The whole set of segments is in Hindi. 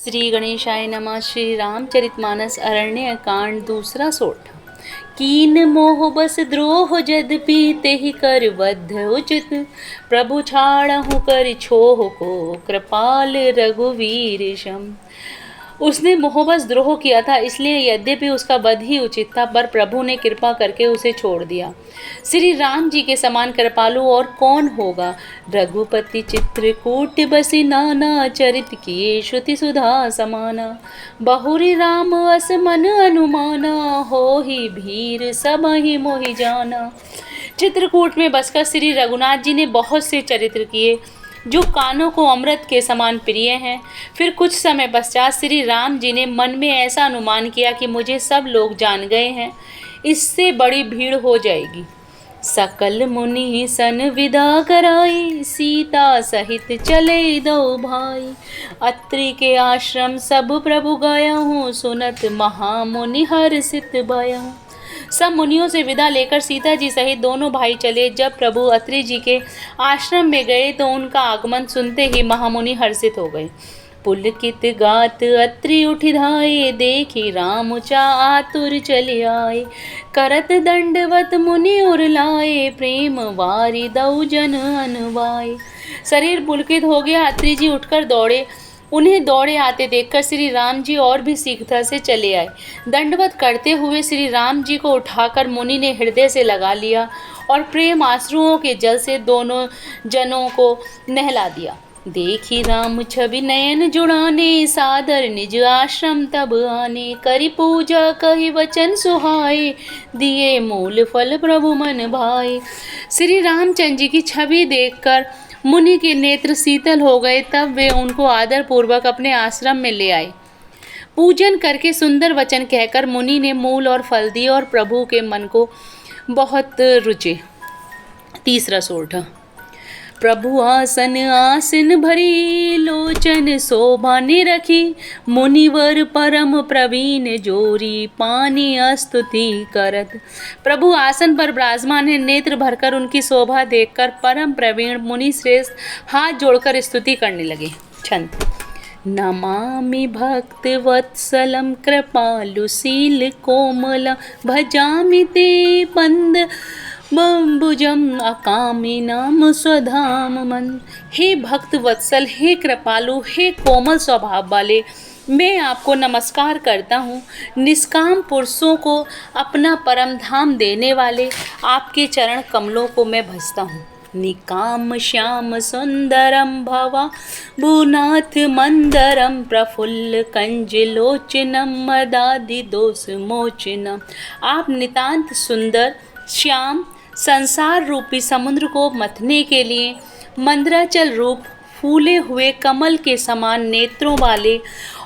श्री गणेशाय नमः। श्री रामचरितमानस अरण्य कांड दूसरा सोठ। कीन मोह बस द्रोह जदपि तेहि कर वध उचित, प्रभु छाड़हु कर छोह को कृपाल रघुवीर शम। उसने मोहबस द्रोह किया था, इसलिए यद्यपि उसका वध ही उचित था, पर प्रभु ने कृपा करके उसे छोड़ दिया। श्री राम जी के समान कृपालु और कौन होगा। रघुपति चित्रकूट बसी नाना, चरित किए श्रुति सुधा समाना। बहुरी राम अस मन अनुमाना, हो ही भीर सब ही मोहि जाना। चित्रकूट में बसकर श्री रघुनाथ जी ने बहुत से चरित्र किए जो कानों को अमृत के समान प्रिय हैं। फिर कुछ समय पश्चात श्री राम जी ने मन में ऐसा अनुमान किया कि मुझे सब लोग जान गए हैं, इससे बड़ी भीड़ हो जाएगी। सकल मुनि सन विदा कराई, सीता सहित चले दो भाई। अत्रि के आश्रम सब प्रभु गया हूँ, सुनत महामुनि हर्षित भया हूँ। सब मुनियों से विदा लेकर सीता जी सहित दोनों भाई चले। जब प्रभु अत्रि जी के आश्रम में गए तो उनका आगमन सुनते ही महामुनि हर्षित हो गए। पुलकित गात अत्रि उठि धाये, देखी राम चा आतुर चले आए। करत दंडवत मुनि उर लाए, प्रेम वारी दऊ जन अनवाए। शरीर पुलकित हो गया, अत्रि जी उठकर दौड़े। उन्हें दौड़े आते देखकर श्री राम जी और भी शीघ्रता से चले आए। दंडवत करते हुए श्री राम जी को उठाकर मुनि ने हृदय से लगा लिया और प्रेम आंसुओं के जल से दोनों जनों को नहला दिया। देखी राम छवि नयन जुड़ाने, सादर निज आश्रम तब आने। करी पूजा कही वचन सुहाए, दिए मूल फल प्रभु मन भाए। श्री रामचंद्र जी की छवि देखकर मुनि के नेत्र शीतल हो गए। तब वे उनको आदर पूर्वक अपने आश्रम में ले आए। पूजन करके सुंदर वचन कहकर मुनि ने मूल और फल दिए और प्रभु के मन को बहुत रुचे। तीसरा सोठ। प्रभु आसन आसन भरी, लोचन शोभा निरखी। मुनिवर परम प्रवीण जोरी, पानी स्तुति करत। प्रभु आसन पर विराजमान है, नेत्र भरकर उनकी शोभा देखकर परम प्रवीण मुनि श्रेष्ठ हाथ जोड़कर स्तुति करने लगे। छंद। नमामि भक्त वत्सलम कृपालुशील कोमल, भजामि ते पंद बम्बुजम अकामी नाम स्वधाम मन। हे भक्त वत्सल, हे कृपालु, हे कोमल स्वभाव वाले, मैं आपको नमस्कार करता हूँ। निष्काम पुरुषों को अपना परम धाम देने वाले आपके चरण कमलों को मैं भजता हूँ। निकाम श्याम सुंदरम भवा भूनाथ मंदरम, प्रफुल्ल कंजलोचनम मदादि दोष मोचनम। आप नितांत सुंदर श्याम संसार रूपी समुद्र को मथने के लिए मंदराचल रूप फूले हुए कमल के समान नेत्रों वाले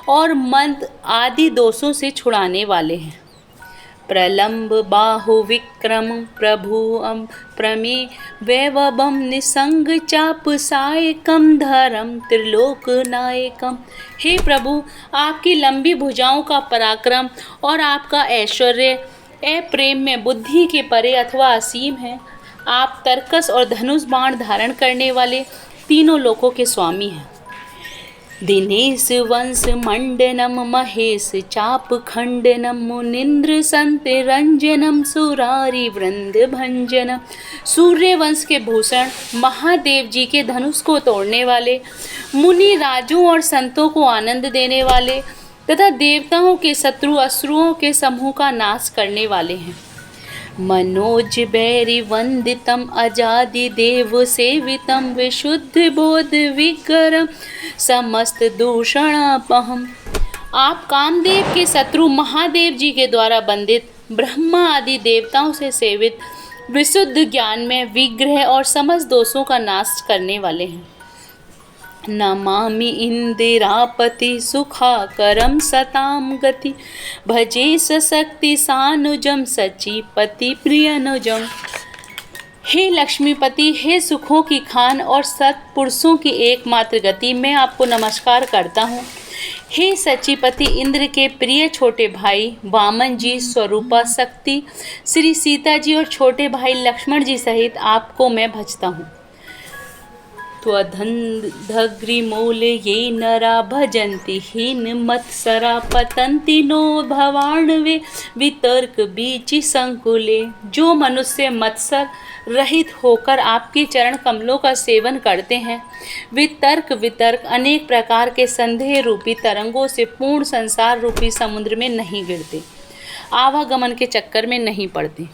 और मद आदि दोषों से छुड़ाने वाले हैं। प्रलंब बाहु विक्रम प्रभु प्रमे वैभवम, निसंग चाप सायकम धरम त्रिलोक नायकम। हे प्रभु, आपकी लंबी भुजाओं का पराक्रम और आपका ऐश्वर्य प्रेम में बुद्धि के परे अथवा असीम है। आप तरकस और धनुष बाण धारण करने वाले तीनों लोकों के स्वामी हैं। दिनेश वंश मंडनम, महेश चाप खंडनम, मुनिंद्र संत रंजनम, सुरारी वृंद भंजनम। सूर्य वंश के भूषण महादेव जी के धनुष को तोड़ने वाले, मुनि राजों और संतों को आनंद देने वाले तथा देवताओं के शत्रु असुरों के समूह का नाश करने वाले हैं। मनोज बैरी वंदितम, अजादि देव सेवितम, विशुद्ध बोध विक्रम, समस्त दूषणापहम। आप कामदेव के शत्रु महादेव जी के द्वारा बंदित, ब्रह्मा आदि देवताओं से सेवित, विशुद्ध ज्ञान में विग्रह और समस्त दोषों का नाश करने वाले हैं। नमामि इंदिरापति सुखाकरम सताम गति, भजे सशक्ति सानुजम, सचीपति प्रियनुजम। हे लक्ष्मीपति, हे सुखों की खान और सत्पुरुषों की एकमात्र गति, मैं आपको नमस्कार करता हूँ। हे सचीपति, इंद्र के प्रिय छोटे भाई वामन जी, स्वरूपा शक्ति श्री सीता जी और छोटे भाई लक्ष्मण जी सहित आपको मैं भजता हूँ। त्वदन्धग्रिमूले ये नरा भजन्ति हीनमत्सरा पतन्ति नो भवाण्वे वितर्क बीचि संकुले। जो मनुष्य मत्सर रहित होकर आपके चरण कमलों का सेवन करते हैं, वे तर्क वितर्क अनेक प्रकार के संदेह रूपी तरंगों से पूर्ण संसार रूपी समुद्र में नहीं गिरते, आवागमन के चक्कर में नहीं पड़ते।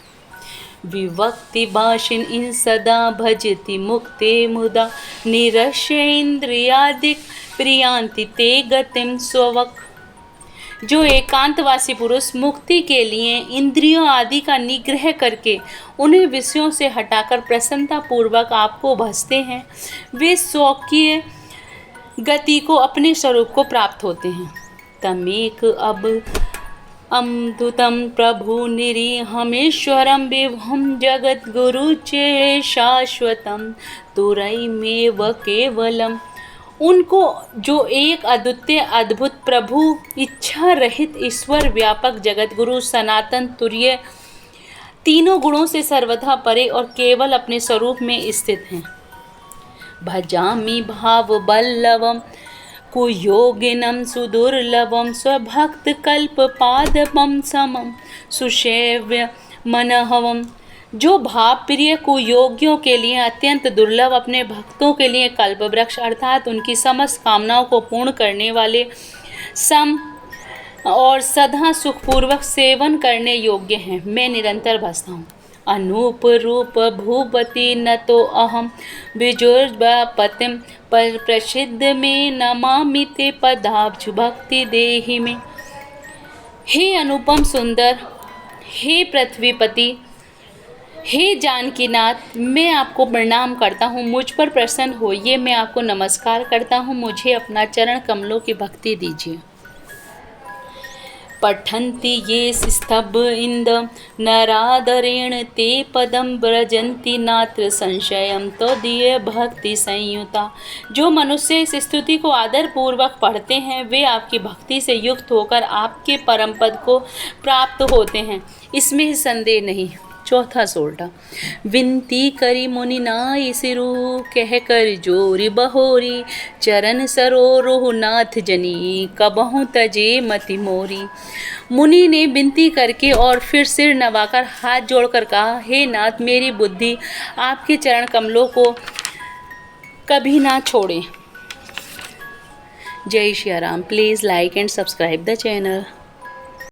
विवक्ति भाषिन इन सदा भजति मुक्ते मुदा निरश्य इंद्रियादिक प्रियांति ते गतिम स्ववक। जो एकांतवासी पुरुष मुक्ति के लिए इंद्रियों आदि का निग्रह करके उन्हें विषयों से हटाकर प्रसन्नता पूर्वक आपको भजते हैं, वे स्वकीय गति को अपने स्वरूप को प्राप्त होते हैं। तमेक अब अमृतम प्रभु निरीहमेश्वरम विभुम जगत गुरु चे शाश्वतम तुरैमेव केवलम। उनको जो एक अद्वितीय अद्भुत प्रभु, इच्छा रहित ईश्वर, व्यापक जगत गुरु, सनातन तुर्य, तीनों गुणों से सर्वथा परे और केवल अपने स्वरूप में स्थित हैं। भजामि भाव बल्लवम कुयोगिनम सुदुर्लभम स्वभक्त कल्प पादपम समम सुसेव्य मनहवम। जो भाव प्रिय कुयोगियों के लिए अत्यंत दुर्लभ, अपने भक्तों के लिए कल्प वृक्ष अर्थात उनकी समस्त कामनाओं को पूर्ण करने वाले, सम और सदा सुखपूर्वक सेवन करने योग्य हैं, मैं निरंतर भजता हूँ। अनूप रूप भूपति न तो अहम विजुर्पतिम पर प्रसिद्ध में नमामि ते पदाब्ज भक्ति देहि में। हे अनुपम सुंदर, हे पृथ्वीपति, हे जानकीनाथ, मैं आपको प्रणाम करता हूँ, मुझ पर प्रसन्न होइए, मैं आपको नमस्कार करता हूँ, मुझे अपना चरण कमलों की भक्ति दीजिए। पठन्ति ये स्तभ इंद नरादरेण ते पदम ब्रजन्ति नात्र संशयम त्वदीय भक्ति संयुता। जो मनुष्य इस स्तुति को आदर पूर्वक पढ़ते हैं, वे आपकी भक्ति से युक्त होकर आपके परम पद को प्राप्त होते हैं, इसमें संदेह नहीं। चौथा सोल्टा। विनती करी मुनि नाई सिरु कह कर जोरी बहोरी चरण सरोरुह नाथ जनी कबहु तजे मति मोरी। मुनि ने विनती करके और फिर सिर नवाकर हाथ जोड़कर कहा, हे नाथ, मेरी बुद्धि आपके चरण कमलों को कभी ना छोड़े। जय Shri Ram. Please like and subscribe the channel.